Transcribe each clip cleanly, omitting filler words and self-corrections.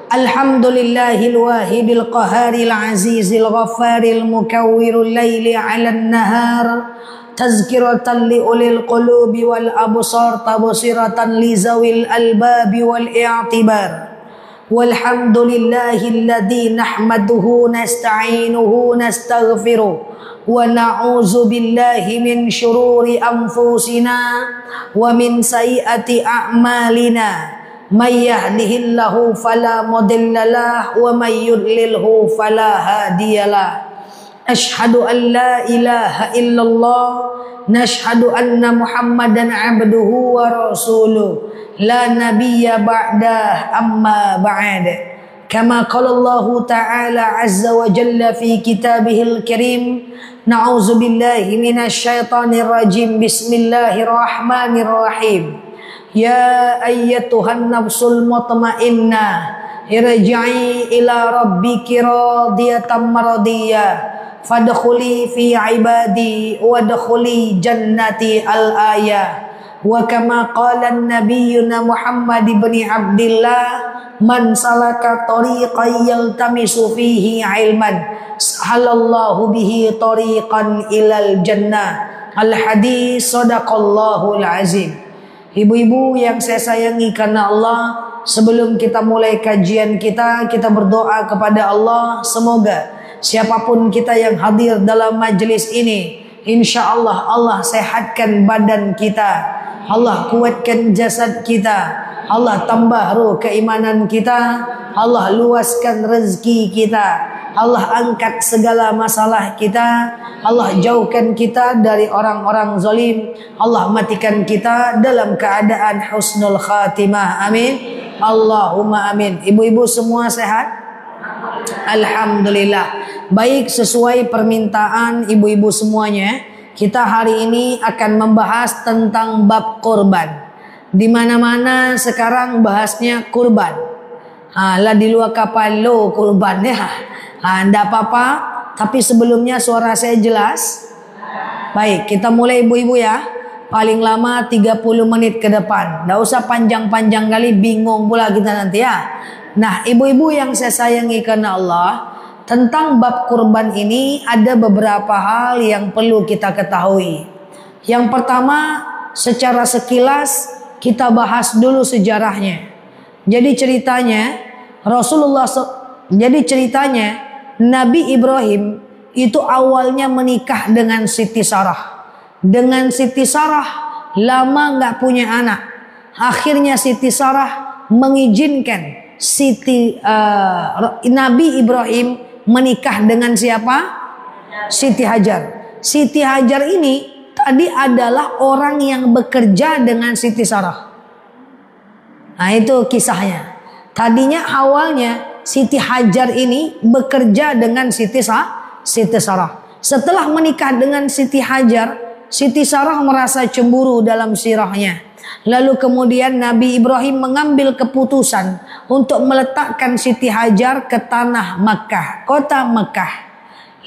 Alhamdulillahil wahidil qaharil azizil ghaffaril mukawwirul laili 'alan nahar tazkiratan li ulil qulubi wal absar tabsiratan li zawil albabi wal i'tibar. Walhamdulillahilladzi nahmaduhu nasta'inuhu nastaghfiruh wa na'udzu billahi min syururi anfusina wa min sayyiati a'malina. May yahdihillahu fala mudhillalah wa may yudlilhu fala hadiyalah. Asyhadu an la ilaha illallah nashhadu anna Muhammadan abduhu wa rasuluh la nabiyya ba'dah amma ba'd. Kama qala Allah ta'ala azza wa jalla fi kitabihil karim. Na'udzu billahi minasy syaithanir rajim. Bismillahirrahmanirrahim. Ya ayyatuhan nafsul mutmainnah irji'i ila rabbiki radiyatan maradiyah fadkhuli fi ibadi wadkhuli jannati al-ayah. Wa kama qala nabiyyuna Muhammad ibn Abdillah man salaka tariqan yaltamisu fihi ilman sahalallahu bihi tariqan ilal jannah. Al-hadis sadaqallahul azim. Ibu-ibu yang saya sayangi karena Allah, sebelum kita mulai kajian kita berdoa kepada Allah, semoga siapapun kita yang hadir dalam majelis ini, insya Allah Allah sehatkan badan kita, Allah kuatkan jasad kita, Allah tambah ruh keimanan kita, Allah luaskan rezeki kita, Allah angkat segala masalah kita, Allah jauhkan kita dari orang-orang zalim, Allah matikan kita dalam keadaan husnul khatimah. Amin. Allahumma amin. Ibu-ibu semua sehat? Alhamdulillah. Baik, sesuai permintaan ibu-ibu semuanya, kita hari ini akan membahas tentang bab kurban. Di mana-mana sekarang bahasnya kurban. Lah di luar kapal lo kurban ya. Enggak apa-apa, tapi sebelumnya suara saya jelas. Baik, kita mulai ibu-ibu ya. Paling lama 30 menit ke depan. Enggak usah panjang-panjang kali, bingung pula kita nanti ya. Nah, ibu-ibu yang saya sayangi karena Allah, tentang bab kurban ini ada beberapa hal yang perlu kita ketahui. Yang pertama, secara sekilas kita bahas dulu sejarahnya. Jadi ceritanya Nabi Ibrahim itu awalnya menikah dengan Siti Sarah. Dengan Siti Sarah lama nggak punya anak. Akhirnya Siti Sarah mengizinkan Nabi Ibrahim menikah dengan siapa? Siti Hajar. Siti Hajar ini tadi adalah orang yang bekerja dengan Siti Sarah. Nah, itu kisahnya. Tadinya awalnya Siti Hajar ini bekerja dengan Siti Sarah. Setelah menikah dengan Siti Hajar, Siti Sarah merasa cemburu dalam sirahnya. Lalu kemudian Nabi Ibrahim mengambil keputusan untuk meletakkan Siti Hajar ke tanah Makkah, kota Makkah.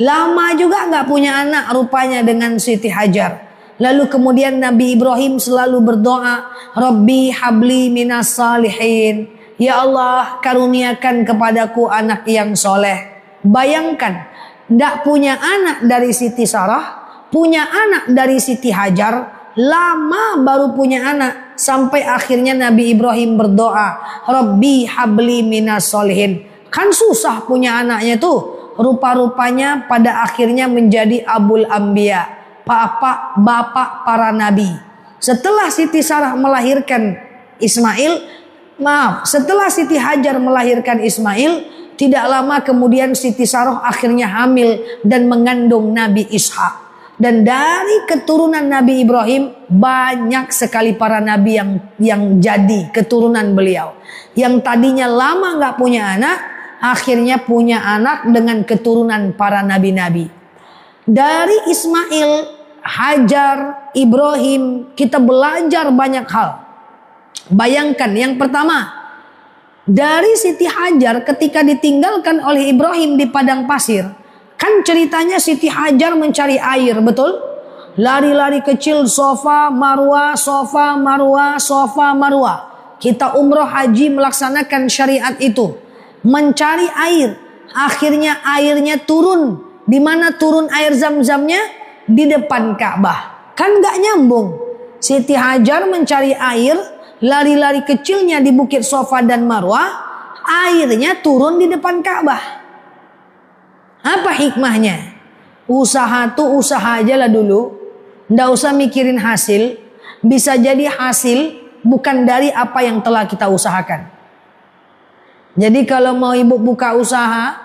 Lama juga nggak punya anak rupanya dengan Siti Hajar. Lalu kemudian Nabi Ibrahim selalu berdoa, Rabbi habli minas salihin. Ya Allah, karuniakan kepadaku anak yang soleh. Bayangkan, tidak punya anak dari Siti Sarah, punya anak dari Siti Hajar, lama baru punya anak. Sampai akhirnya Nabi Ibrahim berdoa, Rabbi habli minas solihin. Kan susah punya anaknya tuh. Rupa-rupanya pada akhirnya menjadi Abul Anbiya, bapak para nabi. Setelah Siti Sarah melahirkan setelah Siti Hajar melahirkan Ismail, tidak lama kemudian Siti Sarah akhirnya hamil dan mengandung Nabi Ishak. Dan dari keturunan Nabi Ibrahim banyak sekali para nabi yang jadi keturunan beliau. Yang tadinya lama nggak punya anak, akhirnya punya anak dengan keturunan para nabi-nabi. Dari Ismail, Hajar, Ibrahim kita belajar banyak hal. Bayangkan, yang pertama, dari Siti Hajar ketika ditinggalkan oleh Ibrahim di padang pasir, kan ceritanya Siti Hajar mencari air, betul? Lari-lari kecil, Safa, Marwah, Safa, Marwah, Safa, Marwah. Kita umroh haji melaksanakan syariat itu. mencari air. Akhirnya airnya turun. Di mana turun air Zam-Zamnya? Di depan Ka'bah. Kan gak nyambung. Siti Hajar mencari air, lari-lari kecilnya di Bukit Safa dan Marwah, airnya turun di depan Ka'bah. Apa hikmahnya? Usaha tuh usaha aja lah dulu. Nggak usah mikirin hasil. Bisa jadi hasil bukan dari apa yang telah kita usahakan. Jadi kalau mau ibu buka usaha,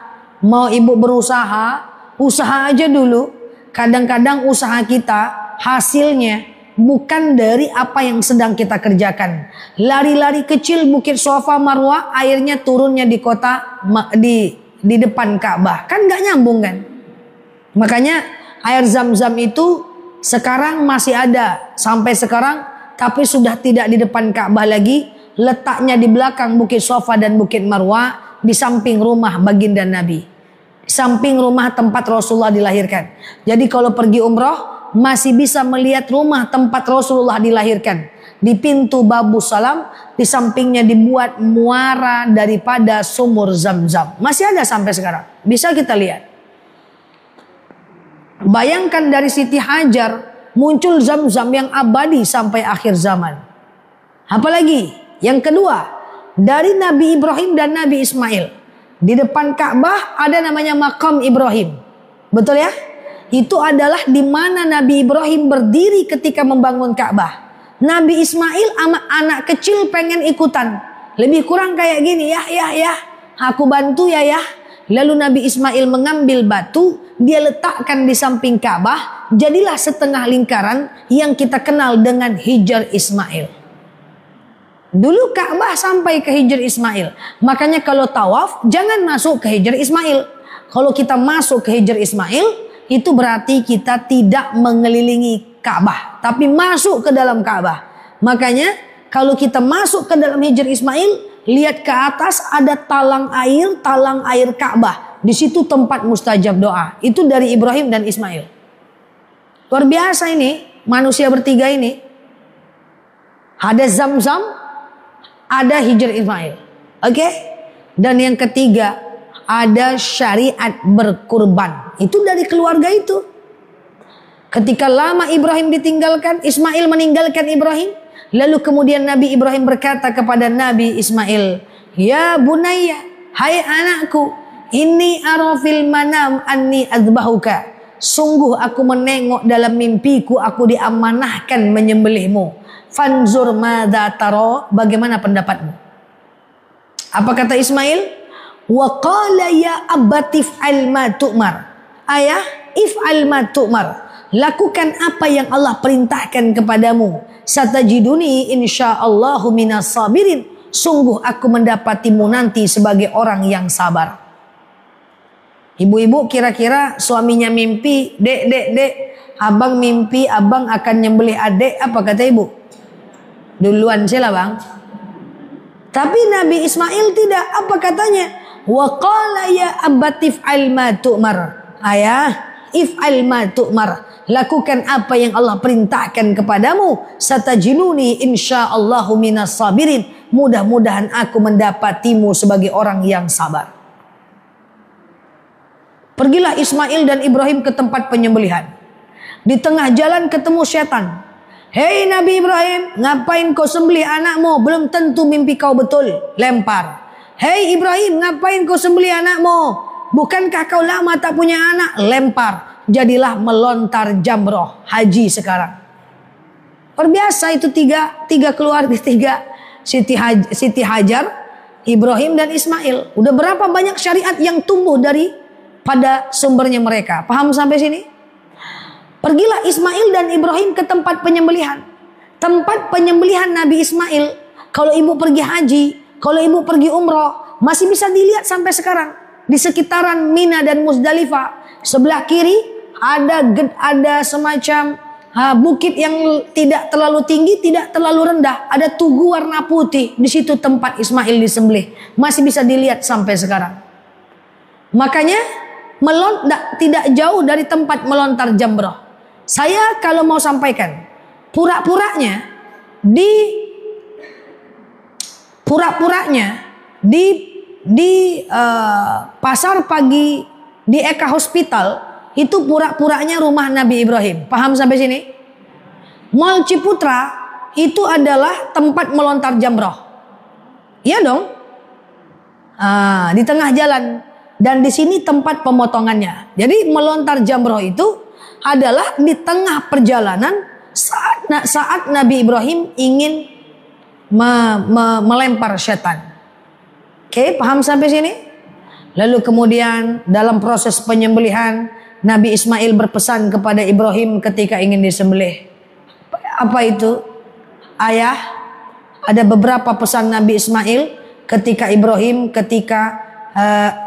mau ibu berusaha, usaha aja dulu. Kadang-kadang usaha kita hasilnya bukan dari apa yang sedang kita kerjakan. Lari-lari kecil Bukit Safa Marwah, airnya turunnya di kota di depan Ka'bah. Kan nggak nyambung kan? Makanya air Zam-Zam itu sekarang masih ada sampai sekarang, tapi sudah tidak di depan Ka'bah lagi. Letaknya di belakang Bukit Safa dan Bukit Marwah, di samping rumah baginda Nabi, di samping rumah tempat Rasulullah dilahirkan. Jadi kalau pergi umroh masih bisa melihat rumah tempat Rasulullah dilahirkan. Di pintu Babu Salam, di sampingnya dibuat muara daripada sumur Zam-Zam. Masih ada sampai sekarang, bisa kita lihat. Bayangkan dari Siti Hajar muncul Zam-Zam yang abadi sampai akhir zaman. Apalagi yang kedua, dari Nabi Ibrahim dan Nabi Ismail. Di depan Ka'bah ada namanya Makam Ibrahim. Betul ya? Itu adalah di mana Nabi Ibrahim berdiri ketika membangun Ka'bah. Nabi Ismail anak kecil pengen ikutan. Lebih kurang kayak gini, ya, aku bantu ya. Lalu Nabi Ismail mengambil batu, dia letakkan di samping Ka'bah, jadilah setengah lingkaran yang kita kenal dengan Hijr Ismail. Dulu Ka'bah sampai ke Hijr Ismail. Makanya kalau tawaf jangan masuk ke Hijr Ismail. Kalau kita masuk ke Hijr Ismail, itu berarti kita tidak mengelilingi Ka'bah, tapi masuk ke dalam Ka'bah. Makanya kalau kita masuk ke dalam Hijr Ismail, lihat ke atas ada talang air Ka'bah. Di situ tempat mustajab doa. Itu dari Ibrahim dan Ismail. Luar biasa ini, manusia bertiga ini. Ada Zam-Zam, ada Hijr Ismail. Oke? Dan yang ketiga, ada syariat berkurban. Itu dari keluarga itu. Ketika lama Ibrahim ditinggalkan, Ismail meninggalkan Ibrahim. Lalu kemudian Nabi Ibrahim berkata kepada Nabi Ismail, "Ya bunayya, hai anakku, inni ara fil manam anni azbahuka." Sungguh aku menengok dalam mimpiku, aku diamanahkan menyembelihmu. Fanzur madza tara, bagaimana pendapatmu? Apa kata Ismail? Wa qala ya abati if'al ma tu'mar. Ayah, if'al ma tu'mar. Lakukan apa yang Allah perintahkan kepadamu. Satajiduni insyaallahu minas sabirin. Sungguh aku mendapatimu nanti sebagai orang yang sabar. Ibu-ibu kira-kira suaminya mimpi, dek, abang mimpi abang akan nyembelih adik, apa kata ibu? Duluan sila bang. Tapi Nabi Ismail tidak, apa katanya? Wa qala ya abati if'al ma tu'mar. Ayah, if'al ma tu'mar. Lakukan apa yang Allah perintahkan kepadamu. Satajinuni insyaallahu minas sabirin. Mudah-mudahan aku mendapatimu sebagai orang yang sabar. Pergilah Ismail dan Ibrahim ke tempat penyembelihan. Di tengah jalan ketemu setan. Hei Nabi Ibrahim, ngapain kau sembelih anakmu? Belum tentu mimpi kau betul. Lempar. Hei Ibrahim, ngapain kau sembelih anakmu? Bukankah kau lama tak punya anak? Lempar. Jadilah melontar jamroh haji sekarang. Luar biasa itu tiga keluarga, Siti Hajar, Ibrahim dan Ismail. Udah berapa banyak syariat yang tumbuh dari pada sumbernya mereka. Paham sampai sini? Pergilah Ismail dan Ibrahim ke tempat penyembelihan. Tempat penyembelihan Nabi Ismail. Kalau ibu pergi haji, kalau ibu pergi umroh, masih bisa dilihat sampai sekarang. Di sekitaran Mina dan Muzdalifah. Sebelah kiri ada semacam bukit yang tidak terlalu tinggi, tidak terlalu rendah. Ada tugu warna putih. Di situ tempat Ismail disembelih. Masih bisa dilihat sampai sekarang. Makanya tidak jauh dari tempat melontar jamroh. Saya kalau mau sampaikan, pura-puranya di di pasar pagi di Eka Hospital itu pura-puranya rumah Nabi Ibrahim. Paham sampai sini? Mall Ciputra itu adalah tempat melontar jamroh. Iya dong. Di tengah jalan, dan di sini tempat pemotongannya. Jadi melontar jamroh itu adalah di tengah perjalanan saat Nabi Ibrahim ingin melempar setan. Oke, paham sampai sini? Lalu kemudian dalam proses penyembelihan, Nabi Ismail berpesan kepada Ibrahim ketika ingin disembelih. Apa itu? Ayah, ada beberapa pesan Nabi Ismail ketika Ibrahim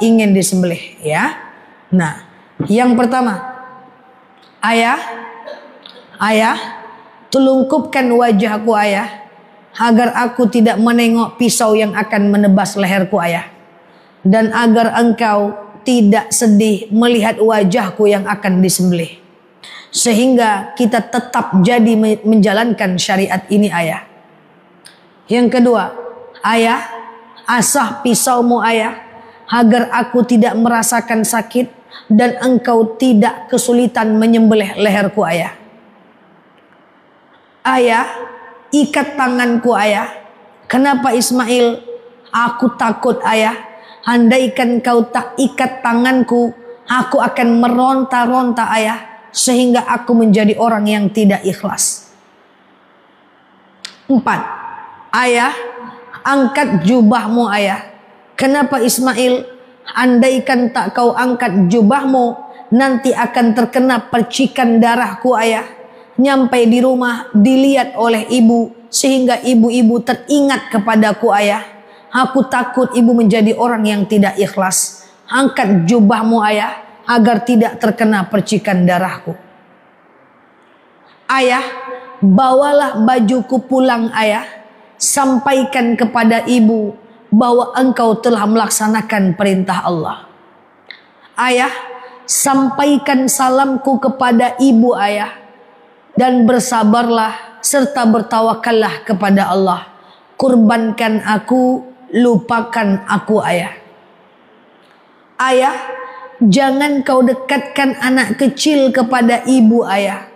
ingin disembelih, ya. Nah, yang pertama, ayah, telungkupkan wajahku ayah, agar aku tidak menengok pisau yang akan menebas leherku ayah, dan agar engkau tidak sedih melihat wajahku yang akan disembelih, sehingga kita tetap jadi menjalankan syariat ini ayah. Yang kedua, ayah, asah pisaumu ayah, agar aku tidak merasakan sakit dan engkau tidak kesulitan menyembelih leherku ayah. Ayah, ikat tanganku ayah. Kenapa Ismail? Aku takut ayah, andaikan kau tak ikat tanganku, aku akan meronta-ronta ayah, sehingga aku menjadi orang yang tidak ikhlas. 4. Ayah, angkat jubahmu ayah. Kenapa Ismail? Andaikan tak kau angkat jubahmu, nanti akan terkena percikan darahku ayah. Nyampai di rumah dilihat oleh ibu, sehingga ibu-ibu teringat kepadaku ayah. Aku takut ibu menjadi orang yang tidak ikhlas. Angkat jubahmu ayah, agar tidak terkena percikan darahku. Ayah, bawalah bajuku pulang ayah. Sampaikan kepada ibu bahwa engkau telah melaksanakan perintah Allah. Ayah, sampaikan salamku kepada ibu ayah, dan bersabarlah serta bertawakallah kepada Allah. Kurbankan aku, lupakan aku ayah. Ayah, jangan kau dekatkan anak kecil kepada ibu ayah,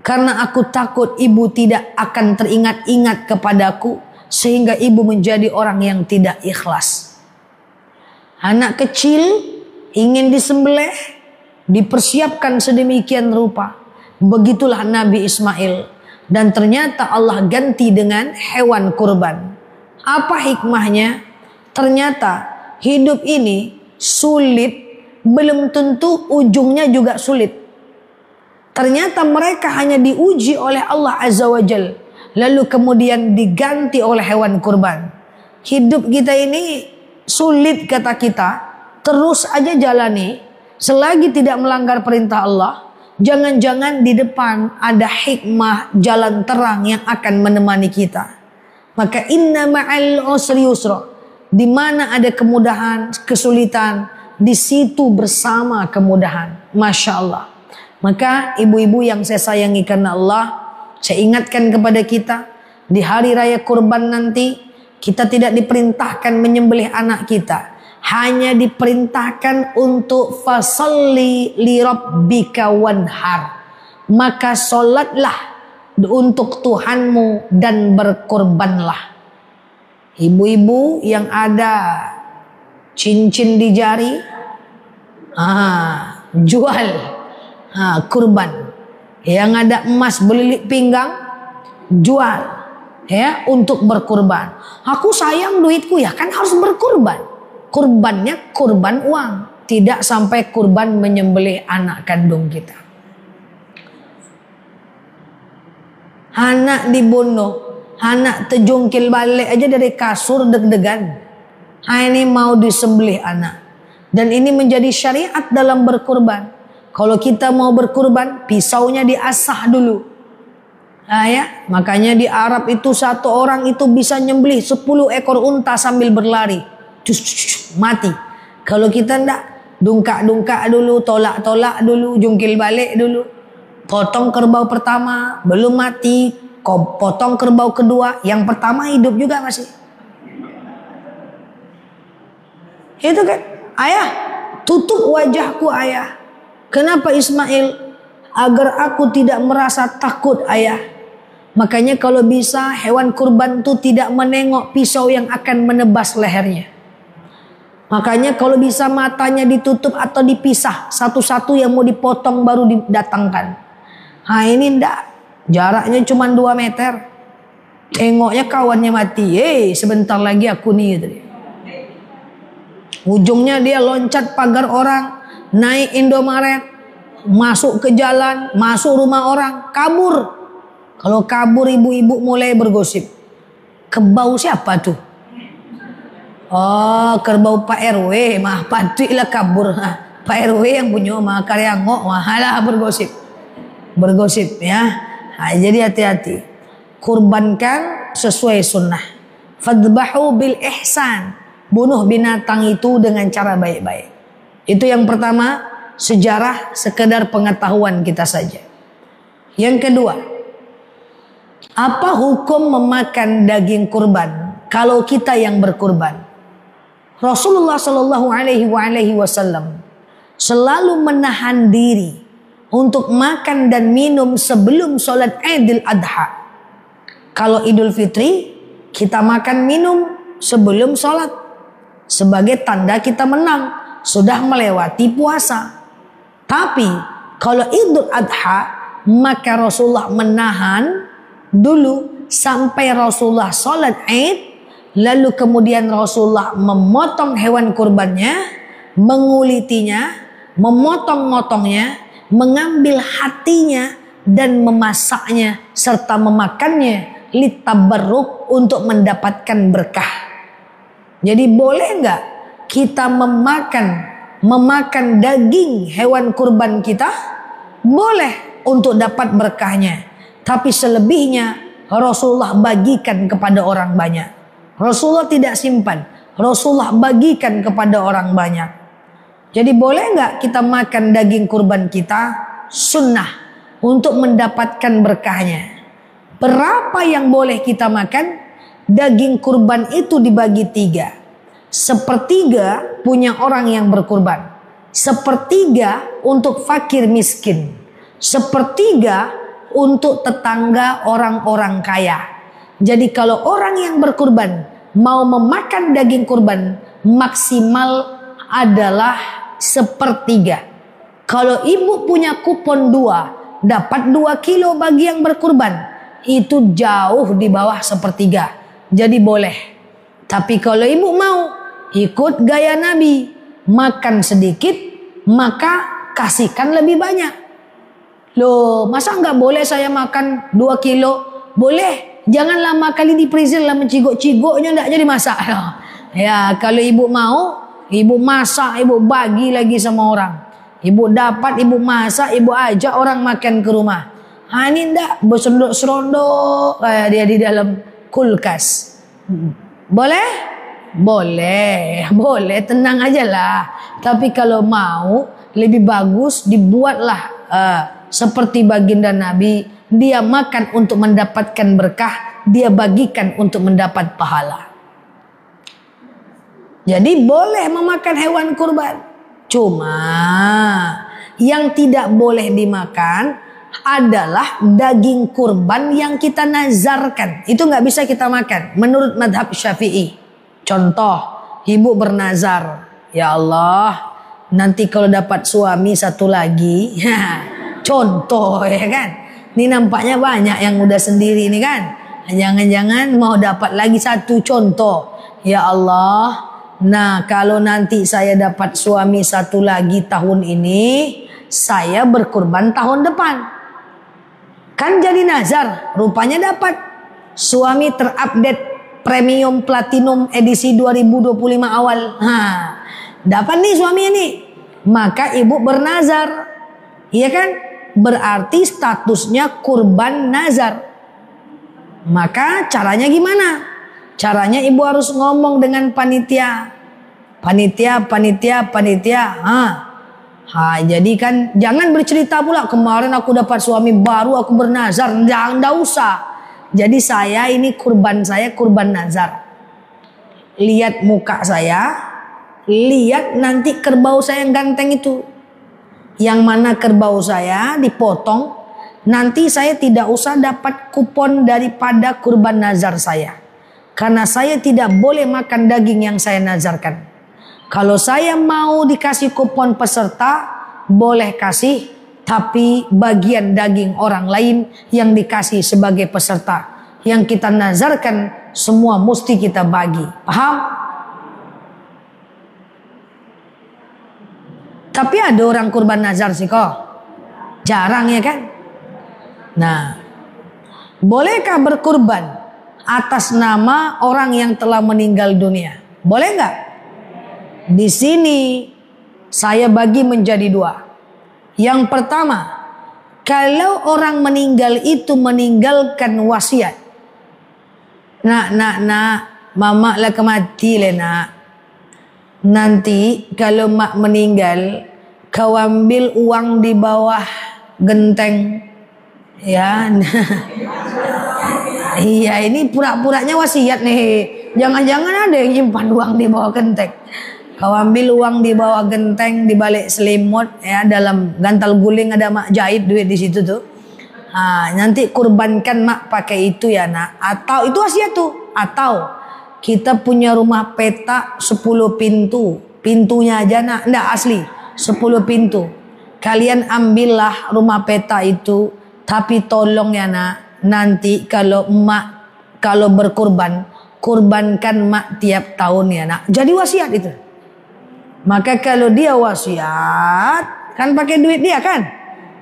karena aku takut ibu tidak akan teringat-ingat kepadaku, sehingga ibu menjadi orang yang tidak ikhlas. Anak kecil ingin disembelih, dipersiapkan sedemikian rupa. Begitulah Nabi Ismail, dan ternyata Allah ganti dengan hewan kurban. Apa hikmahnya? Ternyata hidup ini sulit, belum tentu ujungnya juga sulit. Ternyata mereka hanya diuji oleh Allah Azza wa Jal, lalu kemudian diganti oleh hewan kurban. Hidup kita ini sulit kata kita, terus aja jalani selagi tidak melanggar perintah Allah. Jangan-jangan di depan ada hikmah jalan terang yang akan menemani kita. Maka inna ma'al usri yusra, di mana ada kemudahan, kesulitan, di situ bersama kemudahan. Masya Allah. Maka ibu-ibu yang saya sayangi karena Allah, saya ingatkan kepada kita, di hari raya kurban nanti kita tidak diperintahkan menyembelih anak kita, hanya diperintahkan untuk fasalli li rabbika wanhar, maka solatlah untuk Tuhanmu dan berkorbanlah. Ibu-ibu yang ada cincin di jari, jual, kurban. Yang ada emas belilik pinggang, jual, ya, untuk berkurban. Aku sayang duitku, ya kan harus berkurban. Kurbannya kurban uang, tidak sampai kurban menyembelih anak kandung kita. Anak dibunuh, anak terjungkil balik aja dari kasur deg-degan. Ini mau disembelih anak. Dan ini menjadi syariat dalam berkurban. Kalau kita mau berkurban, pisaunya diasah dulu. Ya, makanya di Arab itu satu orang itu bisa nyembelih 10 ekor unta sambil berlari. Mati. Kalau kita ndak, dungkak-dungkak dulu, tolak-tolak dulu, jungkil balik dulu. Potong kerbau pertama, belum mati, potong kerbau kedua, yang pertama hidup juga masih. Itu kan, ayah, tutup wajahku ayah. Kenapa Ismail? Agar aku tidak merasa takut ayah. Makanya kalau bisa hewan kurban itu tidak menengok pisau yang akan menebas lehernya. Makanya kalau bisa matanya ditutup atau dipisah, satu-satu yang mau dipotong baru didatangkan. Nah ini enggak, jaraknya cuma 2 meter. Tengoknya kawannya mati, sebentar lagi aku nih gitu. Ujungnya dia loncat pagar orang, naik Indomaret, masuk ke jalan, masuk rumah orang, kabur. Kalau kabur ibu-ibu mulai bergosip. Kebau siapa tuh? Oh, kerbau Pak RW, mah patrik lah kabur. Pak RW yang punya mah karya ngok, malah bergosip. Bergosip ya. Nah, jadi hati-hati. Kurbankan sesuai sunnah. Fadbahu bil ihsan. Bunuh binatang itu dengan cara baik-baik. Itu yang pertama, sejarah sekedar pengetahuan kita saja. Yang kedua, apa hukum memakan daging kurban kalau kita yang berkurban? Rasulullah Shallallahu Alaihi Wasallam selalu menahan diri untuk makan dan minum sebelum sholat Idul Adha. Kalau Idul Fitri kita makan minum sebelum sholat sebagai tanda kita menang, sudah melewati puasa. Tapi kalau Idul Adha maka Rasulullah menahan dulu sampai Rasulullah sholat Id. Lalu kemudian Rasulullah memotong hewan kurbannya, mengulitinya, memotong-motongnya, mengambil hatinya dan memasaknya serta memakannya litabarruk untuk mendapatkan berkah. Jadi boleh nggak kita memakan daging hewan kurban kita? Boleh untuk dapat berkahnya. Tapi selebihnya Rasulullah bagikan kepada orang banyak. Rasulullah tidak simpan, Rasulullah bagikan kepada orang banyak. Jadi boleh nggak kita makan daging kurban kita? Sunnah untuk mendapatkan berkahnya. Berapa yang boleh kita makan? Daging kurban itu dibagi 3. Sepertiga punya orang yang berkurban, sepertiga untuk fakir miskin, sepertiga untuk tetangga orang-orang kaya. Jadi kalau orang yang berkurban mau memakan daging kurban maksimal adalah sepertiga. Kalau ibu punya kupon 2 dapat 2 kilo bagi yang berkurban, itu jauh di bawah sepertiga. Jadi boleh. Tapi kalau ibu mau ikut gaya Nabi, makan sedikit maka kasihkan lebih banyak. Loh, masa nggak boleh saya makan 2 kilo? Boleh. Jangan lama kali di freezer lah mencigok-cigoknya enggak jadi masak. Ya, kalau ibu mau, ibu masak, ibu bagi lagi sama orang. Ibu dapat, ibu masak, ibu ajak orang makan ke rumah. Ini enggak berserondok-serondok kayak dia di dalam kulkas. Boleh? Boleh, tenang aja lah. Tapi kalau mau, lebih bagus dibuatlah seperti baginda Nabi. Dia makan untuk mendapatkan berkah, dia bagikan untuk mendapat pahala. Jadi boleh memakan hewan kurban. Cuma yang tidak boleh dimakan adalah daging kurban yang kita nazarkan. Itu nggak bisa kita makan menurut madhab Syafi'i. Contoh, ibu bernazar, ya Allah, nanti kalau dapat suami 1 lagi. Contoh ya kan. Ini nampaknya banyak yang udah sendiri ini kan. Jangan-jangan mau dapat lagi 1 contoh. Ya Allah, nah kalau nanti saya dapat suami 1 lagi tahun ini, saya berkurban tahun depan. Kan jadi nazar, rupanya dapat. Suami terupdate premium platinum edisi 2025 awal. Dapat nih suami ini. Maka ibu bernazar. Iya kan? Berarti statusnya kurban nazar. Maka caranya gimana? Caranya ibu harus ngomong dengan panitia. Panitia. Jadi kan jangan bercerita pula kemarin aku dapat suami baru aku bernazar. Jangan, enggak usah. Jadi saya ini kurban nazar. Lihat muka saya, lihat nanti kerbau saya yang ganteng itu. Yang mana kerbau saya dipotong, nanti saya tidak usah dapat kupon daripada kurban nazar saya. Karena saya tidak boleh makan daging yang saya nazarkan. Kalau saya mau dikasih kupon peserta, boleh kasih, tapi bagian daging orang lain yang dikasih sebagai peserta. Yang kita nazarkan semua mesti kita bagi. Paham? Tapi ada orang kurban nazar sih kok. Jarang ya kan? Nah, bolehkah berkurban atas nama orang yang telah meninggal dunia? Boleh nggak? Di sini saya bagi menjadi dua. Yang pertama, kalau orang meninggal itu meninggalkan wasiat. Nak, mama lah kemati le nak. Nanti kalau mak meninggal, kau ambil uang di bawah genteng. Ya, iya ini pura-puranya wasiat nih. Jangan-jangan ada yang nyimpan uang di bawah genteng. Kau ambil uang di bawah genteng, di balik selimut, ya dalam gantal guling ada mak jahit duit di situ tuh. Nanti kurbankan mak pakai itu ya nak. Atau itu wasiat tuh. Atau kita punya rumah petak 10 pintu. Pintunya aja nak, enggak asli 10 pintu. Kalian ambillah rumah peta itu. Tapi tolong ya nak, nanti kalau emak kalau berkurban, kurbankan mak tiap tahun ya nak. Jadi wasiat itu. Maka kalau dia wasiat, kan pakai duit dia kan.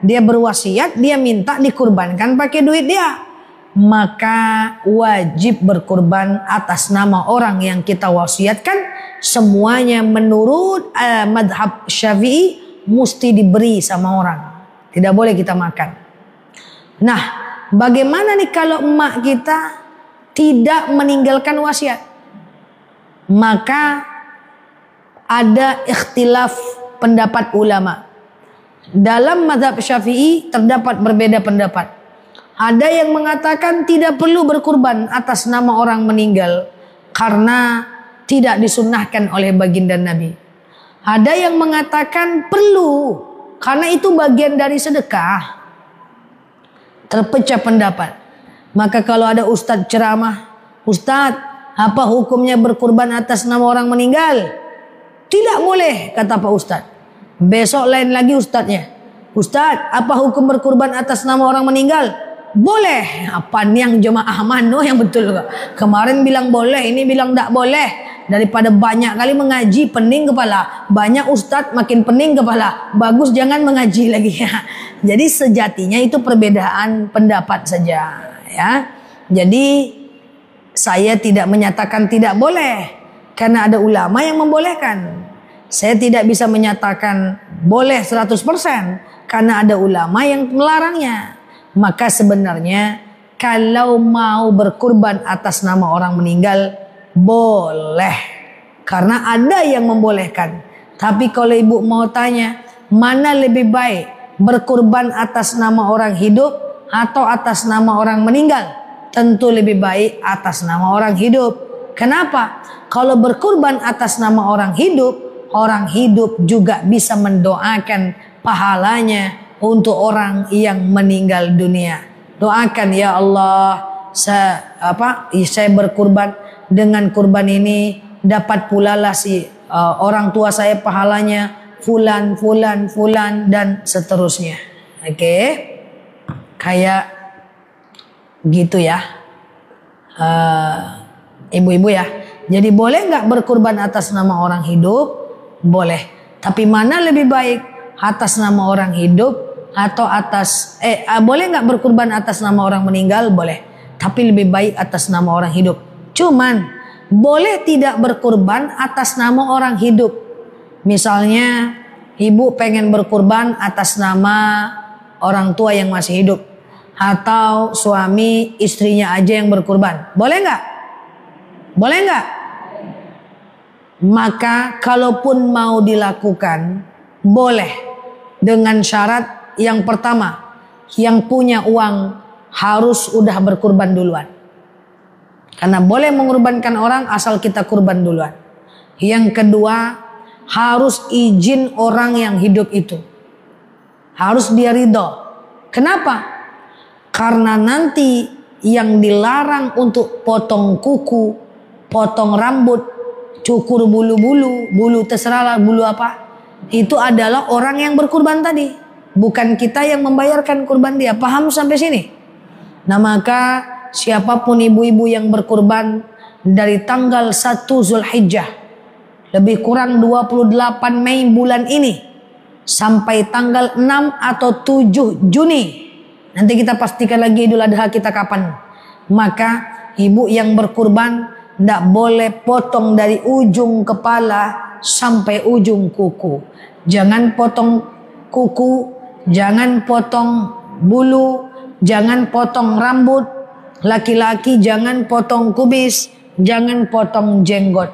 Dia berwasiat, dia minta dikurbankan pakai duit dia. Maka wajib berkurban atas nama orang yang kita wasiatkan. Semuanya menurut madhab Syafi'i mesti diberi sama orang. Tidak boleh kita makan. Nah, bagaimana nih kalau emak kita tidak meninggalkan wasiat? Maka ada ikhtilaf pendapat ulama. Dalam mazhab Syafi'i terdapat berbeda pendapat. Ada yang mengatakan tidak perlu berkurban atas nama orang meninggal karena tidak disunnahkan oleh baginda Nabi. Ada yang mengatakan perlu karena itu bagian dari sedekah. Terpecah pendapat. Maka kalau ada ustadz ceramah, "Ustadz, apa hukumnya berkurban atas nama orang meninggal?" Tidak boleh, kata Pak Ustadz. Besok lain lagi ustadznya. "Ustadz, apa hukum berkurban atas nama orang meninggal?" Boleh. Apa nih yang jemaah mano yang betul gak? Kemarin bilang boleh, ini bilang tidak boleh. Daripada banyak kali mengaji pening kepala, banyak ustadz makin pening kepala. Bagus jangan mengaji lagi ya. Jadi sejatinya itu perbedaan pendapat saja ya. Jadi saya tidak menyatakan tidak boleh karena ada ulama yang membolehkan. Saya tidak bisa menyatakan boleh 100% karena ada ulama yang melarangnya. Maka sebenarnya kalau mau berkurban atas nama orang meninggal boleh. Karena ada yang membolehkan. Tapi kalau ibu mau tanya, mana lebih baik berkurban atas nama orang hidup atau atas nama orang meninggal? Tentu lebih baik atas nama orang hidup. Kenapa? Kalau berkurban atas nama orang hidup juga bisa mendoakan pahalanya untuk orang yang meninggal dunia. Doakan ya Allah, saya berkurban, dengan kurban ini dapat pula lah orang tua saya pahalanya fulan dan seterusnya. Oke. Kayak gitu ya. Ibu-ibu ya. Jadi boleh nggak berkurban atas nama orang hidup? Boleh. Tapi mana lebih baik? Atas nama orang hidup atau atas boleh nggak berkurban atas nama orang meninggal? Boleh. Tapi lebih baik atas nama orang hidup. Cuman boleh tidak berkurban atas nama orang hidup. Misalnya ibu pengen berkurban atas nama orang tua yang masih hidup, atau suami istrinya aja yang berkurban. Boleh nggak? Boleh nggak? Maka kalaupun mau dilakukan boleh, dengan syarat yang pertama, yang punya uang harus udah berkurban duluan. Karena boleh mengorbankan orang asal kita kurban duluan. Yang kedua, harus izin orang yang hidup itu. Harus dia ridho. Kenapa? Karena nanti yang dilarang untuk potong kuku, potong rambut, cukur bulu-bulu, bulu terserahlah bulu apa, itu adalah orang yang berkurban tadi, bukan kita yang membayarkan kurban dia. Paham sampai sini? Nah maka siapapun ibu-ibu yang berkurban dari tanggal 1 Zulhijjah, lebih kurang 28 Mei bulan ini, sampai tanggal 6 atau 7 Juni, nanti kita pastikan lagi Idul Adha kita kapan. Maka ibu yang berkurban tidak boleh potong dari ujung kepala sampai ujung kuku. Jangan potong kuku, jangan potong bulu, jangan potong rambut. Laki-laki jangan potong kubis, jangan potong jenggot.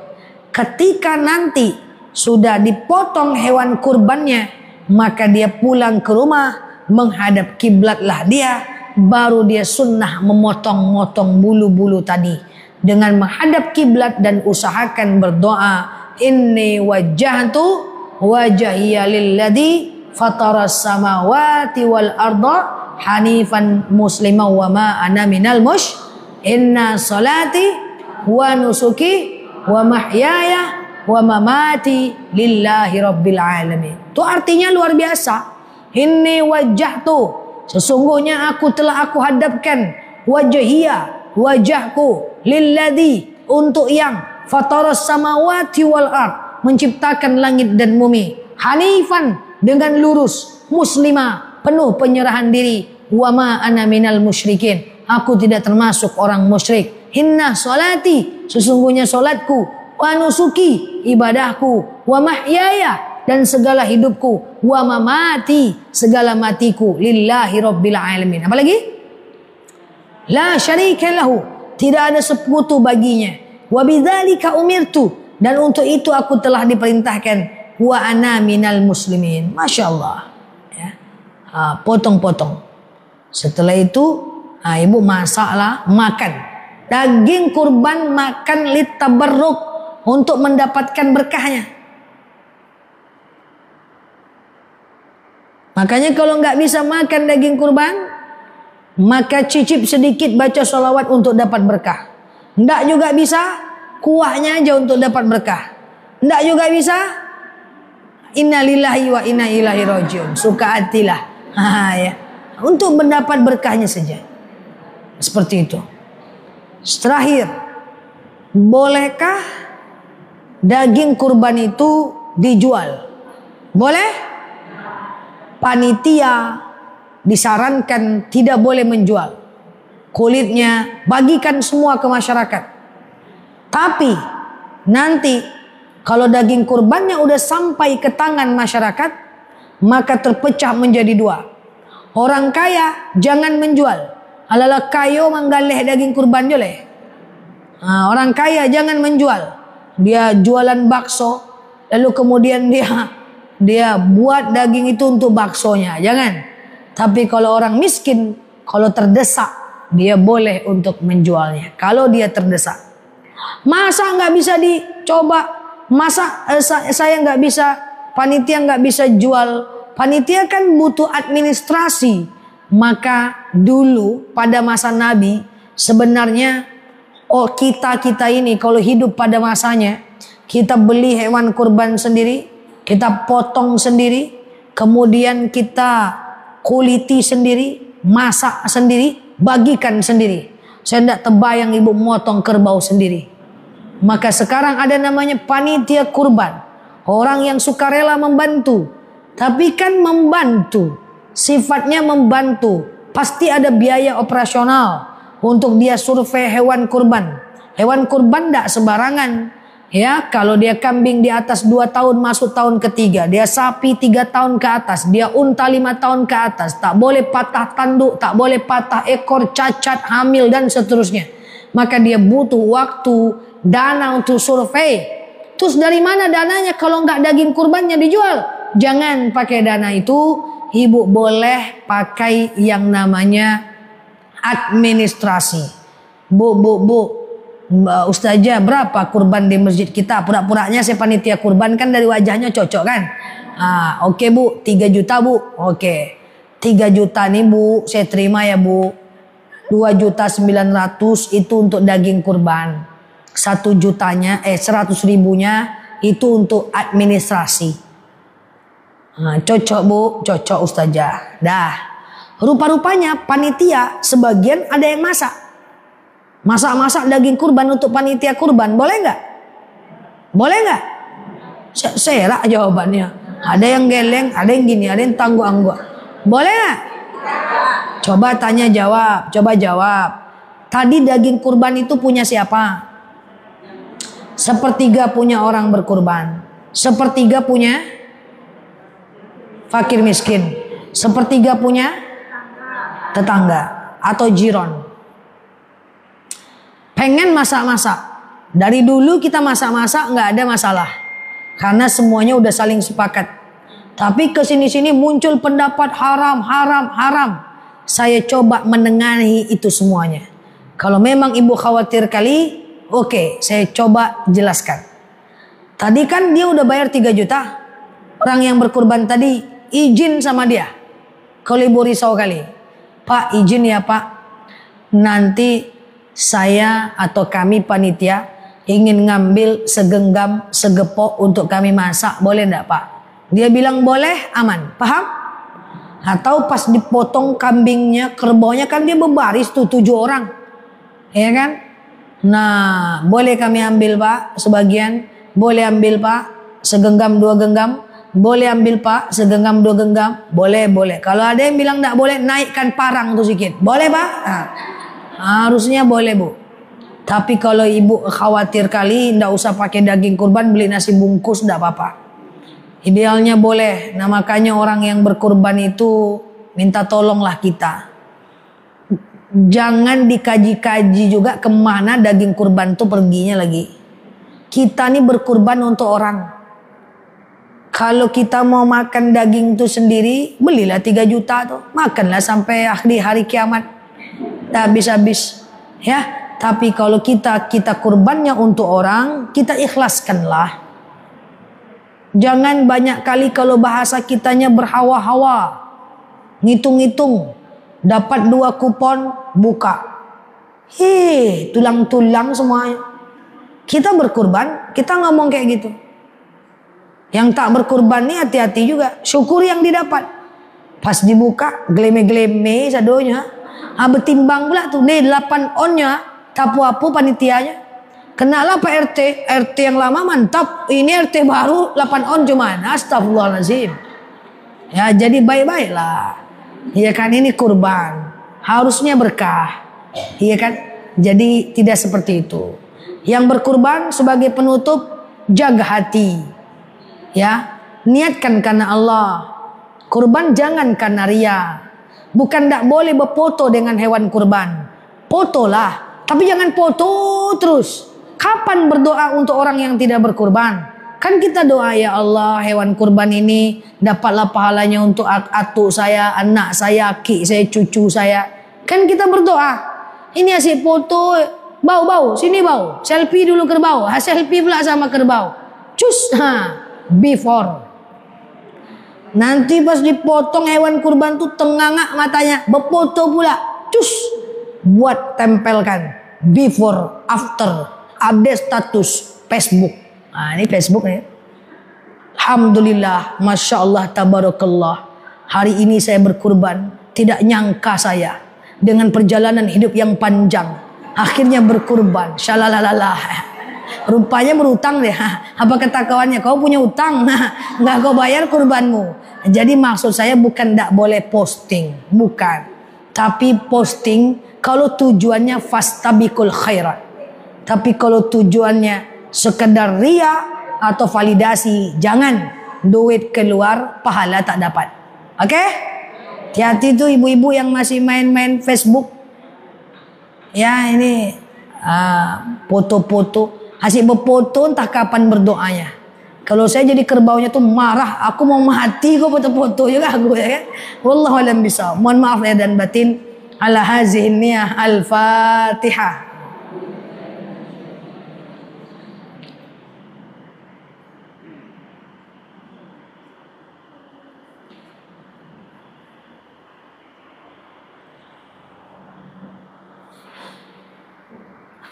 Ketika nanti sudah dipotong hewan kurbannya, maka dia pulang ke rumah, menghadap kiblatlah dia, baru dia sunnah memotong-motong bulu-bulu tadi dengan menghadap kiblat dan usahakan berdoa, inni wajjahtu wajhiya lilladzi fataras samawati wal arda hanifan musliman wa ma ana minal inna salati wa nusuki wa mahyaya wa mamati lillahi rabbil alamin. Itu artinya luar biasa. Inni wajjahtu, sesungguhnya aku hadapkan wajhiya, wajahku, lilladzi, untuk yang fataras samawati wal ard, menciptakan langit dan bumi, hanifan, dengan lurus, muslimah, penuh penyerahan diri, wa ma ana minal musyrikin, aku tidak termasuk orang musyrik. Inna salati, sesungguhnya salatku, wa nusuki, ibadahku, wa mahyaya, dan segala hidupku, wa mamati, segala matiku, lillahi rabbil alamin. Apa lagi? La syarika lahu, tidak ada sekutu baginya. Wa bidzalika umirtu, dan untuk itu aku telah diperintahkan. Wa ana minal muslimin. Masya Allah ya. Potong-potong. Setelah itu ibu masaklah, makan daging kurban, makan litabarruk, untuk mendapatkan berkahnya. Makanya kalau nggak bisa makan daging kurban, maka cicip sedikit baca sholawat untuk dapat berkah. Nggak juga bisa, kuahnya aja untuk dapat berkah. Nggak juga bisa, innalillahi wa inna ilaihi rajiun, suka hatilah ya, untuk mendapat berkahnya saja. Seperti itu. Terakhir, bolehkah daging kurban itu dijual? Boleh? Panitia disarankan tidak boleh menjual kulitnya, bagikan semua ke masyarakat. Tapi nanti kalau daging kurbannya udah sampai ke tangan masyarakat, maka terpecah menjadi dua. Orang kaya jangan menjual, alala kayo manggaleh daging kurban boleh. Orang kaya jangan menjual, dia jualan bakso, lalu kemudian dia buat daging itu untuk baksonya, jangan. Tapi kalau orang miskin, kalau terdesak, dia boleh untuk menjualnya. Kalau dia terdesak, masa nggak bisa dicoba? Masa saya nggak bisa, panitia nggak bisa jual? Panitia kan butuh administrasi. Maka dulu pada masa Nabi, sebenarnya kita ini kalau hidup pada masanya, kita beli hewan kurban sendiri, kita potong sendiri, kemudian kita kuliti sendiri, masak sendiri, bagikan sendiri. Saya tidak terbayang ibu motong kerbau sendiri. Maka sekarang ada namanya panitia kurban, orang yang sukarela membantu. Tapi kan membantu, sifatnya membantu, pasti ada biaya operasional untuk dia survei hewan kurban. Hewan kurban tidak sembarangan. Ya, kalau dia kambing di atas 2 tahun masuk tahun ketiga, dia sapi 3 tahun ke atas, dia unta 5 tahun ke atas, tak boleh patah tanduk, tak boleh patah ekor, cacat, hamil dan seterusnya. Maka dia butuh waktu, dana untuk survei. Terus dari mana dananya kalau nggak daging kurbannya dijual? Jangan pakai dana itu, ibu boleh pakai yang namanya administrasi. Bu, Mbak Ustazah, berapa kurban di masjid kita? Pura-puranya saya panitia kurban, kan dari wajahnya cocok kan? Oke Bu, 3 juta Bu. Oke. 3 juta nih Bu, saya terima ya Bu. 2.900.000 itu untuk daging kurban. 1 jutanya 100 ribunya itu untuk administrasi. Cocok Bu, cocok Ustazah. Dah. Rupa-rupanya panitia sebagian ada yang masak. Masak-masak daging kurban untuk panitia kurban, boleh nggak? Boleh nggak? Serak jawabannya. Ada yang geleng, ada yang gini, ada yang tangguh-angguh. Boleh nggak? Coba tanya jawab, coba jawab. Tadi daging kurban itu punya siapa? 1/3 punya orang berkurban. 1/3 punya fakir miskin. 1/3 punya tetangga atau jiron. Pengen masak-masak. Dari dulu kita masak-masak nggak ada masalah. Karena semuanya udah saling sepakat. Tapi kesini-sini muncul pendapat haram, haram, haram. Saya coba menengahi itu semuanya. Kalau memang ibu khawatir kali, oke, saya coba jelaskan. Tadi kan dia udah bayar 3 juta. Orang yang berkurban tadi izin sama dia. Kalau ibu risau kali, Pak izin ya Pak, nanti saya atau kami panitia ingin ngambil segenggam, segepok untuk kami masak, boleh enggak Pak? Dia bilang boleh, aman, paham? Atau pas dipotong kambingnya, kerbaunya kan dia berbaris tuh 7 orang, ya kan? Nah, boleh kami ambil Pak sebagian, boleh ambil Pak segenggam 2 genggam, boleh ambil Pak segenggam 2 genggam, boleh, boleh. Kalau ada yang bilang enggak boleh, naikkan parang tuh sedikit, boleh Pak? Harusnya boleh Bu. Tapi kalau ibu khawatir kali, enggak usah pakai daging kurban, beli nasi bungkus enggak apa-apa. Idealnya boleh. Nah makanya orang yang berkurban itu minta tolonglah kita. Jangan dikaji-kaji juga kemana daging kurban itu perginya lagi. Kita nih berkurban untuk orang. Kalau kita mau makan daging itu sendiri, belilah 3 juta tuh. Makanlah sampai akhir hari kiamat. Tak habis-habis. Ya. Tapi kalau kita kurbannya untuk orang, kita ikhlaskanlah. Jangan banyak kali kalau bahasa kitanya berhawa-hawa. Ngitung-ngitung. Dapat 2 kupon, buka. Tulang-tulang semuanya. Kita berkurban, kita ngomong kayak gitu. Yang tak berkurban nih hati-hati juga. Syukur yang didapat. Pas dibuka, gleme-gleme sadonya. Betimbang pula tuh. Nih 8 onnya, tapu-apu panitianya. Kenalah Pak RT yang lama mantap. Ini RT baru 8 on cuman. Astagfirullahaladzim. Ya jadi baik-baiklah. Iya kan, ini kurban. Harusnya berkah. Iya kan. Jadi tidak seperti itu. Yang berkurban sebagai penutup, jaga hati. Ya, niatkan karena Allah. Kurban jangan karena ria. Bukan tidak boleh berfoto dengan hewan kurban. Fotolah. Tapi jangan foto terus. Kapan berdoa untuk orang yang tidak berkurban? Kan kita doa, ya Allah, hewan kurban ini dapatlah pahalanya untuk atuk saya, anak saya, aki saya, cucu saya. Kan kita berdoa. Ini asyik foto, bau, sini bau. Selfie dulu kerbau. Selfie pula sama kerbau. Cus, before. Nanti pas dipotong hewan kurban tuh tengangak matanya, berfoto pula. Cus, buat tempelkan. Before, after. Update status Facebook. Ini Facebook nih. Alhamdulillah, Masya Allah, Tabarakallah. Hari ini saya berkurban. Tidak nyangka saya dengan perjalanan hidup yang panjang akhirnya berkurban. Shalalalah. Rupanya berutang deh. Apa ketakuannya? Kau punya utang, nggak kau bayar kurbanmu. Jadi maksud saya bukan tidak boleh posting, bukan. Tapi posting kalau tujuannya fastabiqul khairat. Tapi kalau tujuannya sekedar ria atau validasi, jangan. Duit keluar, pahala tak dapat. Oke? Hati-hati tuh ibu-ibu yang masih main-main Facebook. Ya ini foto-foto. Asyik berfoto entah kapan berdoanya. Kalau saya jadi kerbaunya tuh marah. Aku mau mati kok foto-foto juga aku, ya kan? Wallahu a'lam bishawab. Mohon maaf lahir dan batin. Ala hazihi niyah. Al-Fatihah.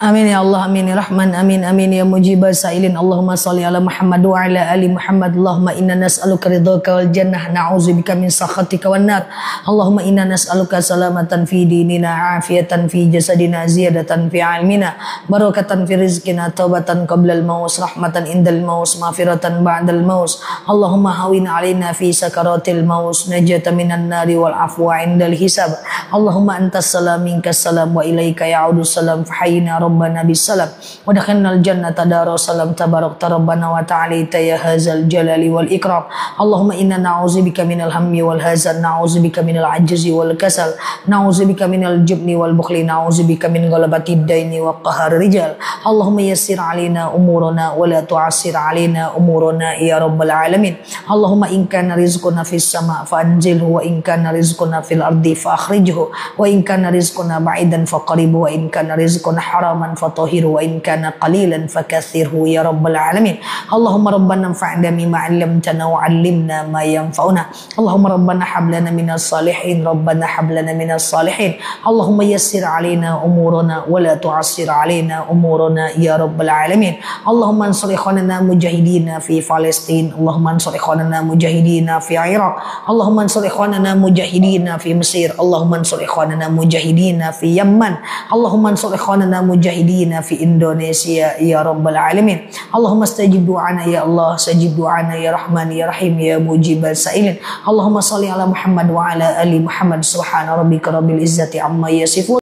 Amin ya Allah, amin ya Rahman, amin amin ya mujibal sa'ilin. Allahumma salli ala Muhammad wa ala ali Muhammad. Allahumma inna nas'aluka ridhaka wal jannah, na'udzubika min sakhatika wan nar. Allahumma inna nas'aluka salamatan fi dinina, afiatan fi jasadina, ziyadatan fi ilmina, barakatan fi rizqina, taubatan qabla al-maus, rahmatan indal maus, maghfiratan ba'dal maus. Allahumma hawin alaina fi sakaratil maus, najata minan nari wal afwa indal hisab. Allahumma antas salam minkas salam wa ilaika ya'udus salam, fahayyina rabbana bisalam wa dakhalnal jannata darussalam, tabarakta rabbana wa ta'alaita ya hadzal jalali wal ikram. Allahumma inna na'udzubika minal hammi wal hazan, na'udzubika minal ajzi wal kasal, na'udzubika minal jubni wal bukhli, na'udzubika min ghalabatid daini wa qahar rijal. Allahumma yassir alaina umurana wa la tu'assir alaina umurana ya rabbal alamin. Allahumma in kana rizquna fis sama' fa anzilhu, wa in kana rizquna fil ardi fa akhrijhu, wa in kana rizquna ba'idan fa qaribhu, wa in kana rizquna haraman fatahhiru, wa in kana qalilan fakaththirhu ya rabbal alamin. Allahumma rabbana anfa'na bima 'allamtana wa 'allimna ma yanfa'una. Allahumma rabbana hab lana minas salihin, rabbana hab lana minas salihin. Allahumma yassir 'alaina umurana wa la tu'assir 'alaina umurana ya rabbal alamin. Allahumma ansur ikhwanana mujahidina fi Palestin, Allahumma ansur ikhwanana mujahidina fi Iraq, Allahumma ansur ikhwanana mujahidina fi Mesir, Allahumma ansur ikhwanana mujahidina fi Yaman, Allahumma ansur ikhwanana mujahidina fi Indonesia ya rabbal alamin. Allahumma stajib du'ana ya Allah, stajib du'ana ya Rahman ya Rahim ya mujibal sa'ilin. Allahumma salli ala Muhammad wa ala ali Muhammad. Subhana rabbika rabbil izzati amma yasifun.